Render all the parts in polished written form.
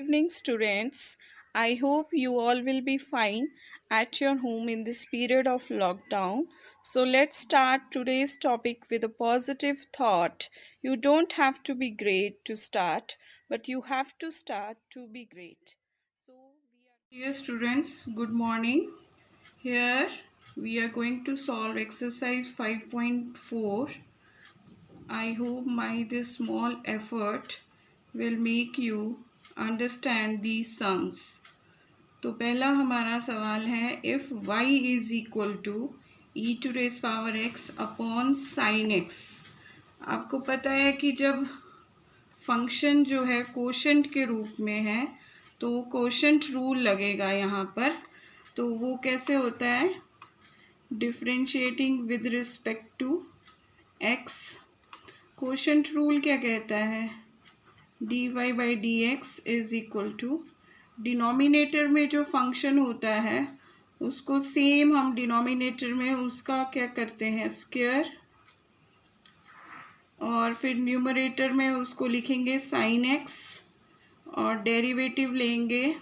Evening, students. I hope you all will be fine at your home in this period of lockdown. So, let's start today's topic with a positive thought. You don't have to be great to start, but you have to start to be great. Dear students, good morning. Here we are going to solve exercise 5.4. I hope my this small effort will make you understand these sums. तो पहला हमारा सवाल है if y is equal to e to raise power x upon sine x। आपको पता है कि जब फंक्शन जो है कोशेंट के रूप में है तो कोशेंट रूल लगेगा यहाँ पर। तो वो कैसे होता है, differentiating with respect to x। Quotient rule क्या कहता है, d y by d x is equal to denominator में जो फंक्शन होता है उसको सेम हम डिनोमिनेटर में उसका क्या करते हैं स्क्वायर, और फिर न्यूमरेटर में उसको लिखेंगे साइन एक्स और डेरिवेटिव लेंगे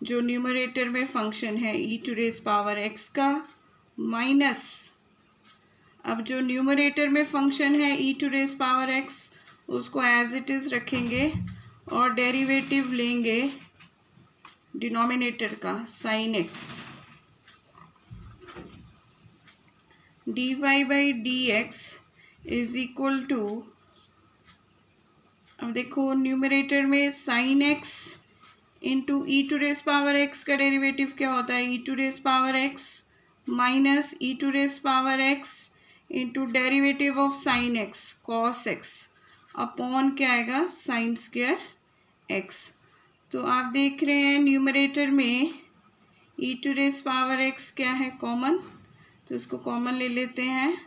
जो न्यूमरेटर में फंक्शन है e to raise power x का माइनस, अब जो न्यूमरेटर में फंक्शन है e to raise power x उसको एज इट इज़ रखेंगे और डेरिवेटिव लेंगे डिनोमिनेटर का sine x. D y by d x is equal to, अब देखो न्यूमरेटर में sine x into e to raise power x का डेरिवेटिव क्या होता है, e to raise power x minus e to raise power x into derivative of sine x cos x upon क्या आएगा sign square x. तो आप देख रहे हैं न्यूमरेटर में e to raise power x क्या है कॉमन, तो इसको कॉमन ले लेते हैं,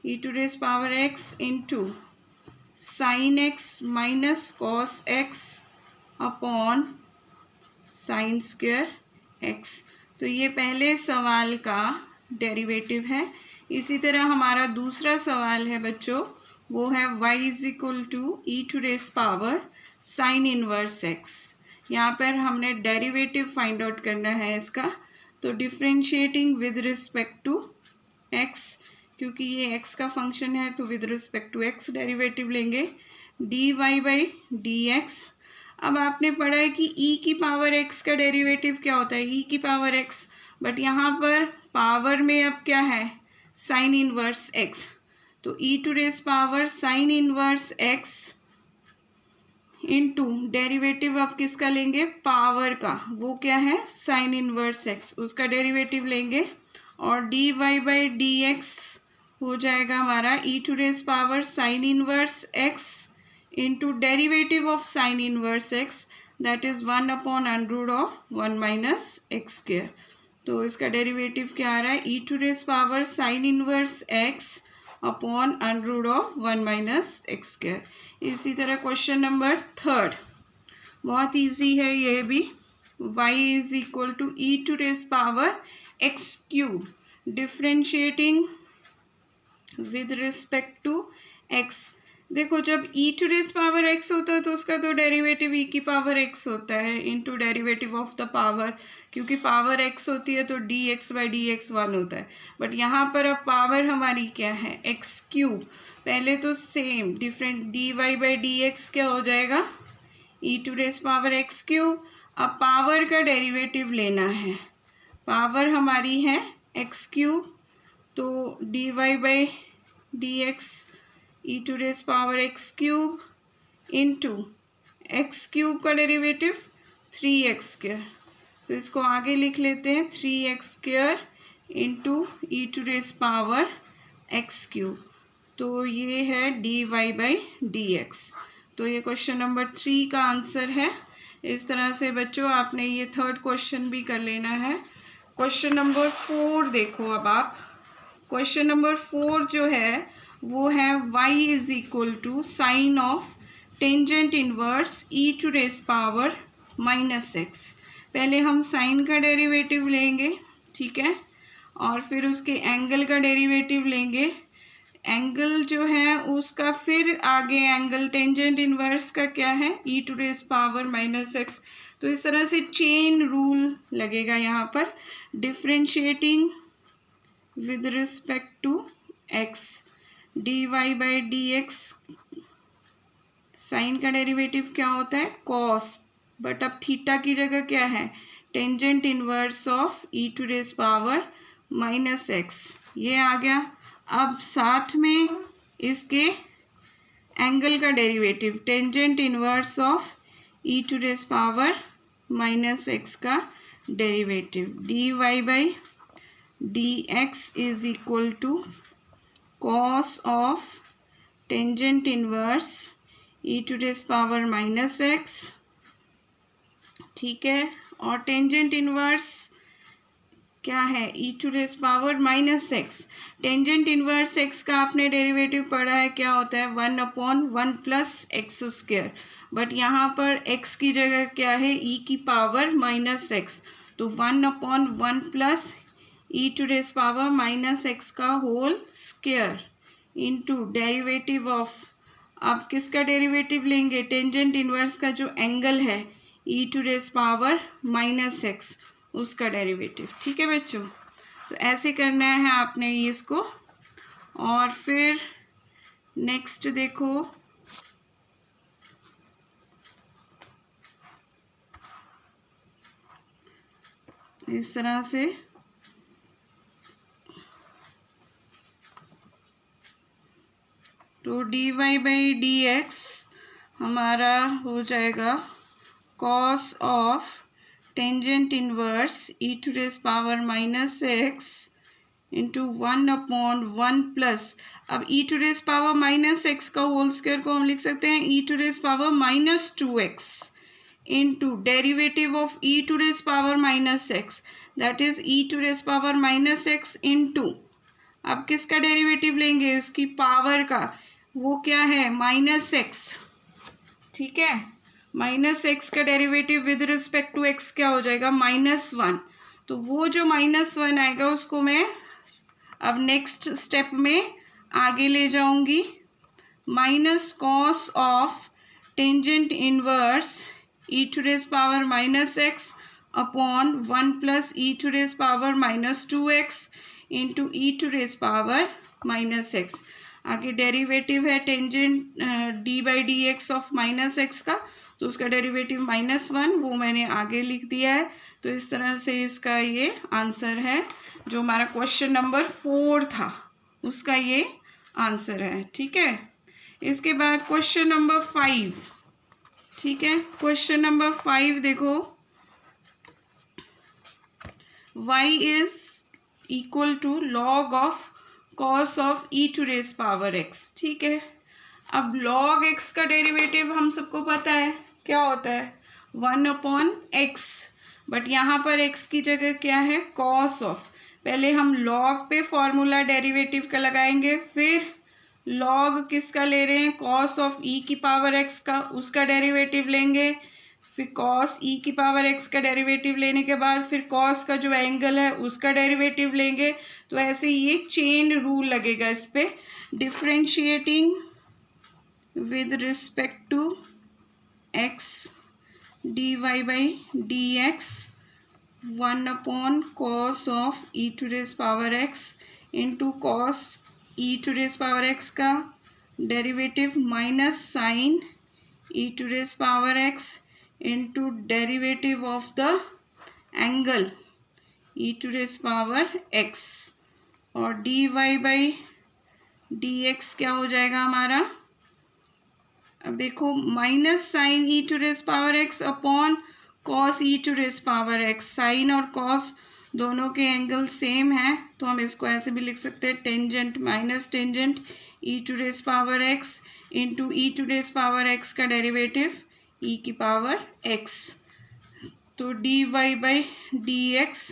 e to raise power x into sine x minus cos x upon sine square x. तो ये पहले सवाल का डेरिवेटिव है। इसी तरह हमारा दूसरा सवाल है बच्चों, वो है y is equal to e to raise power sine inverse x। यहाँ पर हमने डेरिवेटिव फाइंड आउट करना है इसका, तो differentiating with respect to x, क्योंकि ये x का फंक्शन है तो with respect to x derivative लेंगे d y by d x. अब आपने पढ़ा है कि e की पावर x का डेरिवेटिव क्या होता है, e की पावर x, बट यहाँ पर पावर में अब क्या है साइन इनवर्स x, तो e to raise power sine inverse x into derivative अब किसका लेंगे पावर का, वो क्या है साइन इनवर्स x, उसका डेरिवेटिव लेंगे और d y by d x हो जाएगा हमारा e to raise power sine inverse x into derivative of sine inverse x that is 1 upon under root of 1 minus x square. तो इसका derivative क्या आ रहा है e to raise power sine inverse x upon under root of 1 minus x square. इसी तरह question number third बहुत easy है ये भी, y is equal to e to raise power x cube differentiating with respect to x। देखो जब e to raise power x होता है तो उसका तो डेरिवेटिव e की पावर x होता है into derivative of the power, क्योंकि पावर x होती है तो dx बाई डी एक्स 1 होता है, बट यहाँ पर अब पावर हमारी क्या है x क्यूब। पहले तो same different d y by d x क्या हो जाएगा e to raise power x cube. अब पावर का डेरिवेटिव लेना है, पावर हमारी है x क्यूब, तो d y by d x e to raise power x cube into x cube का डेरिवेटिव 3x स्क्वायर, तो इसको आगे लिख लेते हैं 3x square into e to raise power x cube. तो ये है d y by d x. तो ये क्वेश्चन नंबर 3 का आंसर है। इस तरह से बच्चों आपने ये थर्ड क्वेश्चन भी कर लेना है। क्वेश्चन नंबर 4 देखो, अब आप क्वेश्चन नंबर 4 जो है वो है y is equal to sine of tangent inverse e to raise power minus x. पहले हम साइन का डेरिवेटिव लेंगे, ठीक है, और फिर उसके एंगल का डेरिवेटिव लेंगे एंगल जो है उसका फिर आगे एंगल टेंजेंट इनवर्स का क्या है, e to raise power minus x. तो इस तरह से चेन रूल लगेगा यहाँ पर, differentiating with respect to x, d y by d x, sine का डेरिवेटिव क्या होता है कॉस, बट अब थीटा की जगह क्या है, tangent inverse of e to raise power minus x, ये आ गया। अब साथ में इसके एंगल का derivative tangent inverse of e to raise power minus x का derivative, d y by d x is equal to cos of tangent inverse e to raise power minus x, ठीक है। और टेंजेंट इनवर्स क्या है, e to raise power minus x. Tangent inverse x का आपने derivative पढ़ा है, क्या होता है 1/1 प्लस एक्स स्क्वायर, बट यहाँ पर x की जगह क्या है e की पावर माइनस एक्स, तो 1/1 plus e to raise power minus x का whole square into derivative of, अब किसका डेरिवेटिव लेंगे, टेंजेंट इनवर्स का जो एंगल है e to raise power minus x, उसका डेरिवेटिव, ठीक है बच्चों। तो ऐसे करना है आपने इसको। और फिर नेक्स्ट देखो, इस तरह से तो d y by d x हमारा हो जाएगा cos of tangent inverse e to raise power minus x into 1/1 plus, अब e to raise power minus x का होल स्क्वायर को हम लिख सकते हैं e to raise power minus 2x into derivative of e to raise power minus x, that is e to raise power minus x into, अब किसका derivative लेंगे, उसकी पावर का, वो क्या है माइनस एक्स, ठीक है। माइनस एक्स का derivative with respect to x क्या हो जाएगा -1, तो वो जो -1 आएगा उसको मैं अब नेक्स्ट स्टेप में आगे ले जाऊंगी, minus cos of tangent inverse e to raise power minus x upon 1 plus e to raise power minus 2x into e to raise power minus x. आगे डेरिवेटिव है tangent d by d x of minus x का, तो उसका derivative -1, वो मैंने आगे लिख दिया है। तो इस तरह से इसका ये आंसर है, जो हमारा क्वेश्चन नंबर 4 था उसका ये आंसर है, ठीक है। इसके बाद क्वेश्चन नंबर 5, ठीक है। क्वेश्चन नंबर 5 देखो, y is equal to log of cos of e to raise power x, ठीक है। अब log x का डेरिवेटिव हम सबको पता है क्या होता है 1/x, बट यहाँ पर x की जगह क्या है cos ऑफ, पहले हम log पे फॉर्मूला डेरिवेटिव का लगाएंगे, फिर log किसका ले रहे हैं cos ऑफ e की पावर x का, उसका डेरिवेटिव लेंगे, फिर cos e की पावर x का डेरिवेटिव लेने के बाद फिर cos का जो एंगल है उसका डेरिवेटिव लेंगे। तो ऐसे ये चेन रूल लगेगा इस पे, differentiating with respect to x dy by dx 1 cos of e to raise power x into cos e to raise power x का derivative minus sine e to raise power x into derivative of the angle e to raise power x, और dy by dx क्या हो जाएगा हमारा, अब देखो minus sine e to raise power x upon cos e to raise power x, sine और cos दोनों के एंगल सेम है, तो हम इसको ऐसे भी लिख सकते हैं tangent minus tangent e to raise power x into e to raise power x का डेरिवेटिव ई की पावर एक्स, तो d y by d x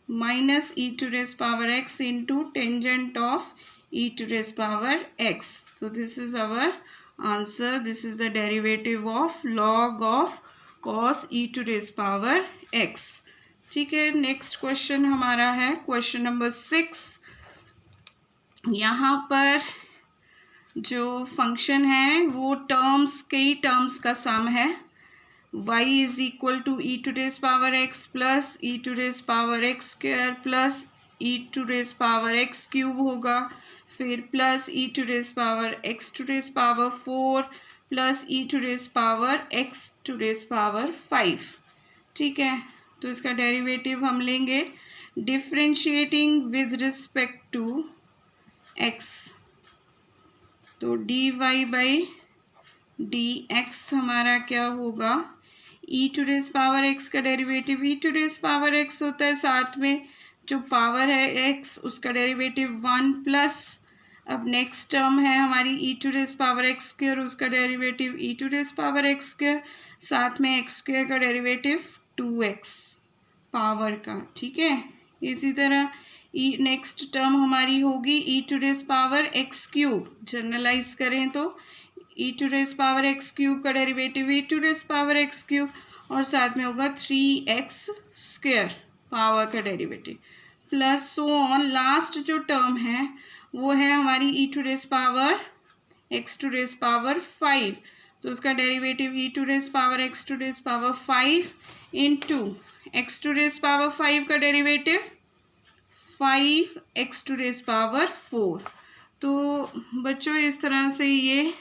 minus e to raise power x into tangent of e to raise power x. तो this is our answer, this is the derivative of log of cos e to raise power x, ठीक है। Next question हमारा है question number 6, यहाँ पर जो function है वो कई टर्म्स का सम है। y is equal to e to raise power x plus e to raise power x square plus e to raise power x cube होगा, फिर plus e to raise power x to raise power 4 plus e to raise power x to raise power 5। ठीक है, तो इसका derivative हम लेंगे differentiating with respect to x। तो d y by d x हमारा क्या होगा, ई टू रेस पावर एक्स का derivative e to raise power x होता है, साथ में जो पावर है एक्स उसका डेरिवेटिव 1 प्लस, अब नेक्स्ट टर्म है हमारी e to raise power x square, उसका derivative e to raise power x square, साथ में एक्स स्क्वायर का डेरिवेटिव 2x पावर का। ठीक है, इसी तरह नेक्स्ट टर्म हमारी होगी e to raise power x cube, generalise करें तो e to raise power x cube का derivative e to raise power x cube, और साथ में होगा 3x स्क्वायर पावर का derivative plus so on. Last जो टर्म है वो है हमारी e to raise power x to raise power 5, तो उसका derivative e to raise power x to raise power 5 into x to raise power 5 का derivative 5x to raise power 4। तो बच्चों इस तरह से ये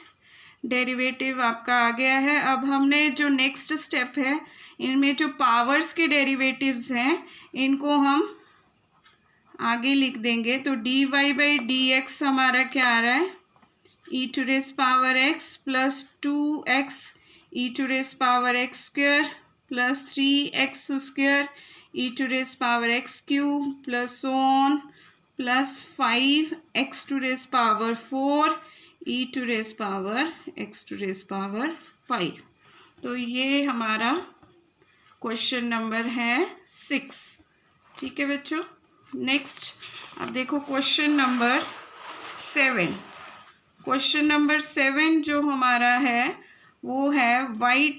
डेरिवेटिव आपका आ गया है। अब हमने जो नेक्स्ट स्टेप है इनमें जो पावर्स के डेरिवेटिव्स हैं इनको हम आगे लिख देंगे। तो d y by d x हमारा क्या आ रहा है, e to raise power x plus 2x e to raise power x square plus 3x square e to raise power x cube plus on plus 5x to raise power 4 e to raise power x to raise power 5। तो ये हमारा question number है 6। ठीक है बच्चों, next अब देखो question number 7। Question number 7 जो हमारा है वो है y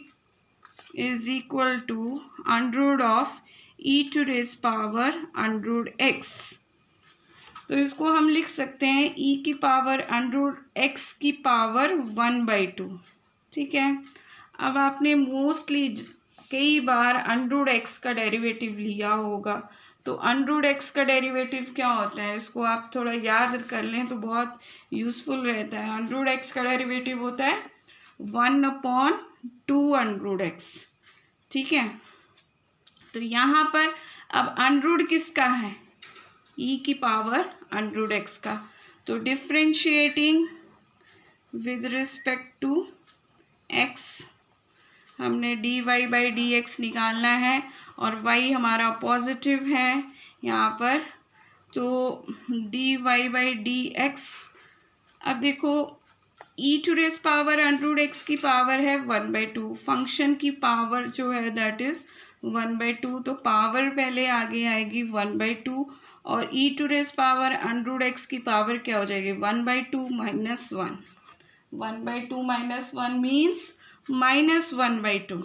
is equal to under of e to raise power under x. तो इसको हम लिख सकते हैं e की पावर अंडर एक्स की पावर 1/2। ठीक है, अब आपने मोस्टली कई बार अंडर एक्स का डेरिवेटिव लिया होगा, तो अंडर एक्स का डेरिवेटिव क्या होता है इसको आप थोड़ा याद कर लें तो बहुत यूज़फुल रहता है। अंडर एक्स का डेरिवेटिव होता है 1/2 अंडर एक्स। ठीक है, तो यहाँ पर अब अंडर किसका है, e की पावर अंडर एक्स का, तो differentiating with respect to x हमने d y by d x निकालना है और y हमारा पॉजिटिव है यहाँ पर, तो d y by d x. अब देखो e to raise power under x की पावर है 1/2, फंक्शन की पावर जो है दैट इज 1/2, तो पावर पहले आगे आएगी 1/2 और e to raise power under x की पावर क्या हो जाएगी 1/2 माइनस 1। 1/2 minus 1 means -1/2।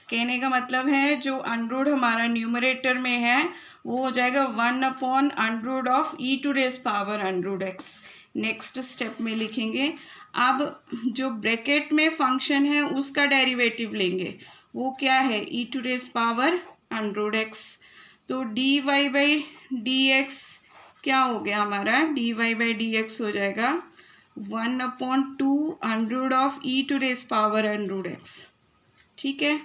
कहने का मतलब है जो अंडर हमारा न्यूमरेटर में है वो हो जाएगा 1/अंडर of e to raise power under x. Next step में लिखेंगे, अब जो ब्रैकेट में फंक्शन है उसका डेरिवेटिव लेंगे, वो क्या है e to raise power under x. तो d y by d x क्या हो गया हमारा, d y by d x हो जाएगा 1/2 under of e to raise power under x. ठीक है,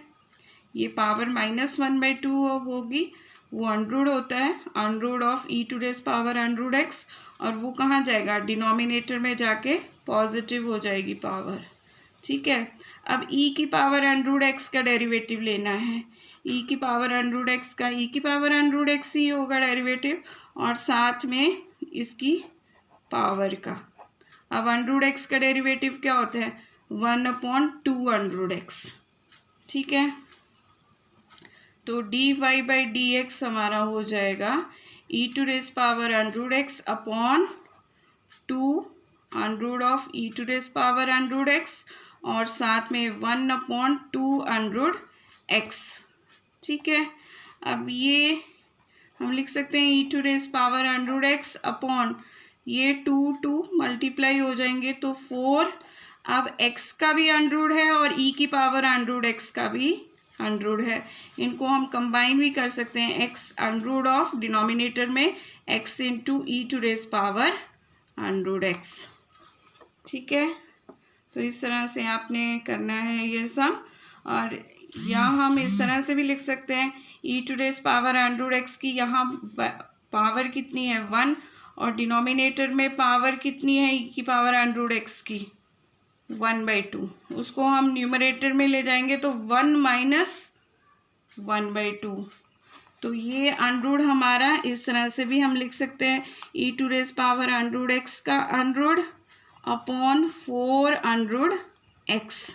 ये पावर -1/2 होगी, वो अंडर होता है under of e to raise power under x, और वो कहाँ जाएगा डिनोमिनेटर में जाके पॉजिटिव हो जाएगी पावर। ठीक है, अब e की पावर अंडर एक्स का डेरिवेटिव लेना है, e की पावर अंडर एक्स का e की पावर अंडर एक्स ही होगा डेरिवेटिव, और साथ में इसकी पावर का। अब अंडर एक्स का डेरिवेटिव क्या होता है 1/2 अंडर एक्स। ठीक है, तो d y by d x हमारा हो जाएगा e to raise power under x upon 2 under of e to raise power under x और साथ में 1/2 अंडर एक्स। ठीक है, अब ये हम लिख सकते हैं e to raise power under x upon ये 2 मल्टीप्लाई हो जाएंगे तो 4। अब x का भी अंडरूट है और e की पावर अंडरूट x का भी अंडरूट है, इनको हम कंबाइन भी कर सकते हैं। x अंडरूट ऑफ डिनोमिनेटर में x into e to raise power under root x। ठीक है, तो इस तरह से आपने करना है ये सब। और यहाँ हम इस तरह से भी लिख सकते हैं e to raise power under root x की यहाँ पावर कितनी है 1, और डिनोमिनेटर में पावर कितनी है ई की पावर अंडरूट x की 1/2। उसको हम न्यूमरेटर में ले जाएंगे तो 1 माइनस 1/2। तो ये अंडरूट हमारा इस तरह से भी हम लिख सकते हैं e to raise power under root x का अंडरूट अपॉन 4 अंडरूट x।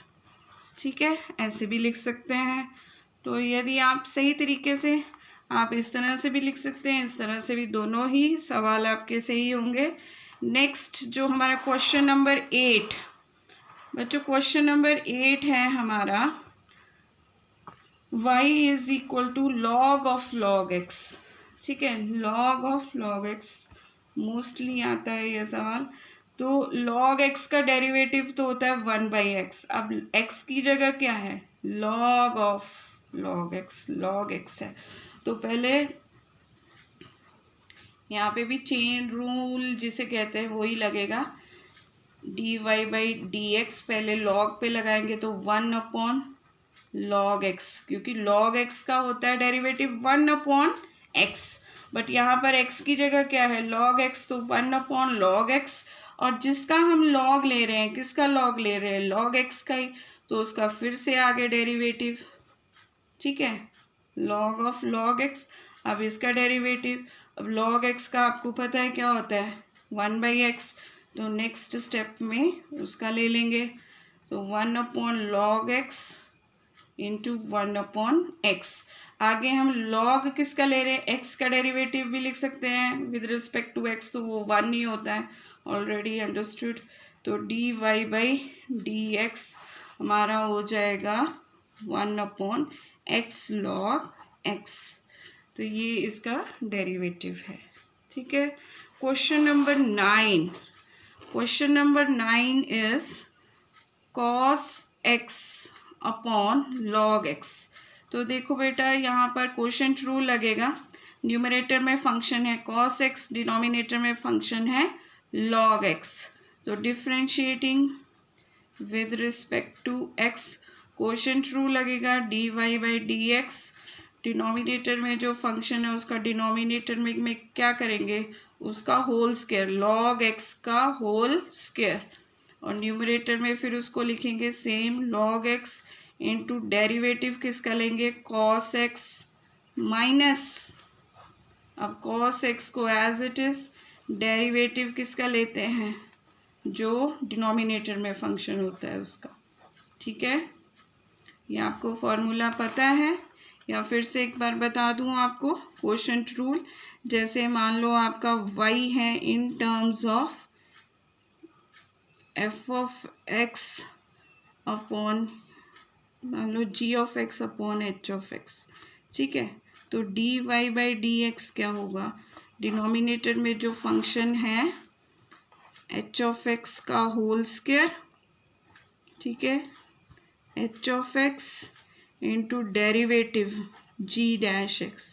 ठीक है, ऐसे भी लिख सकते हैं। तो यदि आप सही तरीके से आप इस तरह से भी लिख सकते हैं, इस तरह से भी, दोनों ही सवाल आपके सही होंगे। नेक्स्ट जो हमारा क्वेश्चन नंबर 8, बच्चों क्वेश्चन नंबर 8 है हमारा y is equal to log of log x। ठीक है, log of log x mostly आता है ये सवाल। तो log x का डेरिवेटिव तो होता है 1/x। अब x की जगह क्या है, log of log x, log x है। तो पहले यहाँ पे भी चेन रूल जिसे कहते हैं वही लगेगा, dy/dx पहले log पे लगाएंगे तो 1/log x, क्योंकि log x का होता है डेरिवेटिव 1/x। बट यहाँ पर x की जगह क्या है log x, तो 1/log x। और जिसका हम log ले रहे हैं, किसका log ले रहे हैं, log x का ही, तो उसका फिर से आगे डेरिवेटिव। ठीक है, log ऑफ log x। अब इसका डेरिवेटिव, अब log x का आपको पता है क्या होता है 1/x, तो नेक्स्ट स्टेप में उसका ले लेंगे तो 1/log x इंटू 1/x। आगे हम log किसका ले रहे हैं, x का डेरिवेटिव भी लिख सकते हैं विद रिस्पेक्ट टू x, तो वो 1 ही होता है, ऑलरेडी अंडरस्टूड। तो dy/dx हमारा हो जाएगा 1/x log x। तो ये इसका डेरिवेटिव है। ठीक है, question number 9। Question number 9 is cos x upon log x। तो देखो बेटा यहाँ पर क्वोशंट रूल लगेगा। न्यूमरेटर में फंक्शन है cos x, डिनोमिनेटर में फंक्शन है log x। तो differentiating with respect to x, quotient rule लगेगा dy/dx। डिनोमिनेटर में जो फंक्शन है उसका डिनोमिनेटर में क्या करेंगे, उसका होल स्क्वायर, log x का होल स्क्वायर। और न्यूमरेटर में फिर उसको लिखेंगे same log x into derivative किसका लेंगे cos x माइनस, अब cos x को एज इट इज, डेरिवेटिव किसका लेते हैं जो डिनोमिनेटर में फंक्शन होता है उसका। ठीक है, ये आपको फॉर्मूला पता है या फिर से एक बार बता दूं आपको। क्वोशंट रूल, जैसे मान लो आपका y है in terms of f of x upon मान लो g of x upon h of x। ठीक है, तो dy/dx क्या होगा, डिनोमिनेटर में जो फंक्शन है h ऑफ x का होल स्क्वायर। ठीक है, h of x into derivative g dash x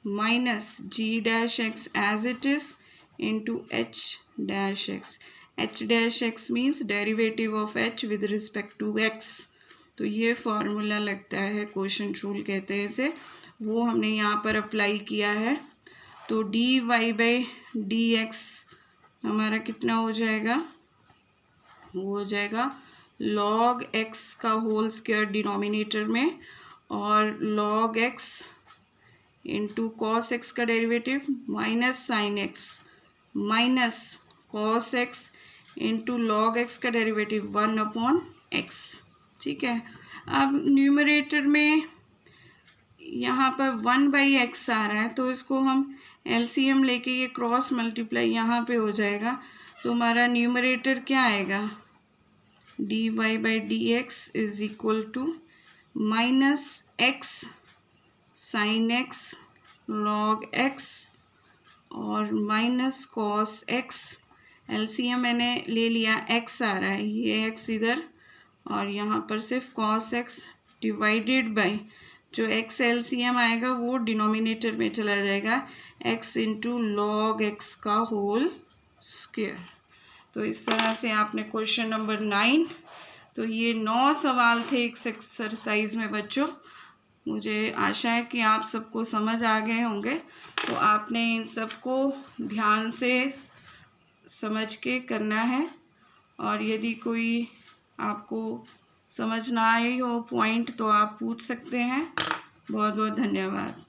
minus g dash x as it is into h dash x। h dash x means derivative of h with respect to x। तो ये formula लगता है, quotient rule कहते हैं इसे, वो हमने यहाँ पर अप्लाई किया है। तो dy/dx हमारा कितना हो जाएगा, वो हो जाएगा log x का होल स्क्वायर डिनोमिनेटर में, और log x into cos x का derivative minus sine x minus cos x into log x का डेरिवेटिव 1/x। ठीक है, अब न्यूमरेटर में यहाँ पर 1/x आ रहा है, तो इसको हम एलसीएम लेके ये क्रॉस मल्टीप्लाई यहाँ पे हो जाएगा। तो हमारा न्यूमरेटर क्या आएगा, dy/dx is equal to minus x sine x log x और माइनस कॉस एक्स, एलसीएम मैंने ले लिया, एक्स आ रहा है, ये एक्स इधर और यहाँ पर सिर्फ कॉस एक्स डिवाइडेड बाय जो एक्स एलसीएम आएगा वो डिनोमिनेटर में चला जाएगा, एक्स इंटू लॉग एक्स का होल स्क्वायर। तो इस तरह से आपने क्वेश्चन नंबर 9, तो ये 9 सवाल थे इस एक्सरसाइज में बच्चों। मुझे आशा है कि आप सबको समझ आ गए होंगे। तो आपने इन सबको ध्यान से समझ के करना है, और यदि कोई आपको समझ ना आई हो पॉइंट तो आप पूछ सकते हैं। बहुत बहुत धन्यवाद।